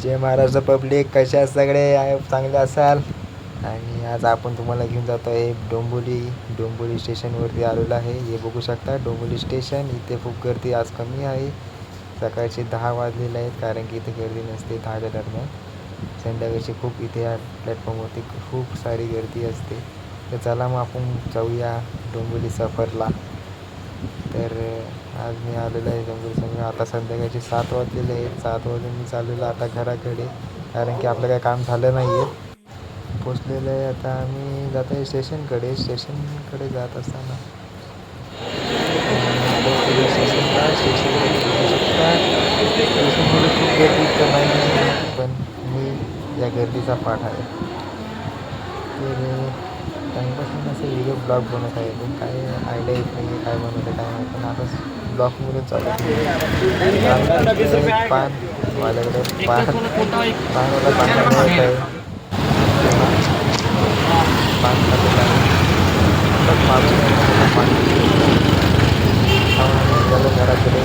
जय Maharashtra public, कशा सगळे चांगले असाल. आणि आज आपण तुम्हाला घेऊन जातो आहे डोंबिवली स्टेशनवरती आलेलो आहे. हे बघू शकता डोंबिवली स्टेशन. इथे खूप गर्दी आज कमी आहे. सकाळचे 10 वाजलेले आहेत, कारण की इथे गर्दी नसते 10च्या दरम्यान. संध्याकाळची खूप इथे या प्लॅटफॉर्मवरती खूप सारी गर्दी असते. तर चला मग आपण जाऊया डोंबिवली सफरला. तर आज मी आलेलो आहे डोंबिवली. आता संध्याकाळचे 7 वाजलेले आहेत. 7 वाजून मी चाललेलो आता घराकडे, कारण की आपलं काही काम झालं नाही आहे. पोचलेलं आहे. आता आम्ही जात आहे स्टेशनकडे जात असताना स्टेशनमध्ये खूप गर्दी तर नाही आहे, पण मी या गर्दीचा पाठ आहे. तर टाईमपासून असं व्हिडिओ ब्लॉग बनत आहे, पण काय आयडिया येत नाही आहे काय बनवतं काय नाही. पण आता ब्लॉगमधून चालू पान माझ्याकडे पानवाला पान बनवत आहे. पान खाल्लेलं आहे. घराकडे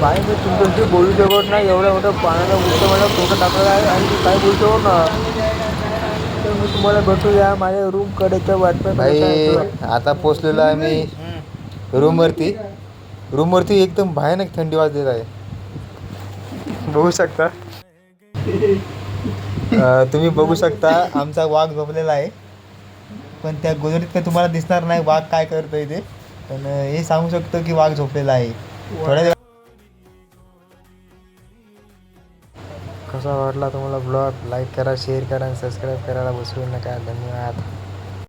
बाय मी तुमच्याशी बोलू शकत नाही. एवढ्या मोठ्या पाण्याला उलटं मला फोटो टाकला आहे आणि तू काय बोलतो ना. तर मी तुम्हाला भेटू या माझ्या रूमकडेच्या वाटतं. भाई आता पोचलेलो आहे मी रूमवरती एकदम भयानक थंडी वाजलेली आहे, बघू शकता. तुम्ही बघू शकता आमचा वाघ झोपलेला आहे, पण त्या गोदरीत काय तुम्हाला दिसणार नाही वाघ काय करतोय ते. पण हे सांगू शकतो की वाघ झोपलेला आहे. थोड्या कसा वाटला तुम्हाला ब्लॉग? लाईक करा, शेअर करा आणि सबस्क्राईब करायला विसरू नका. धन्यवाद.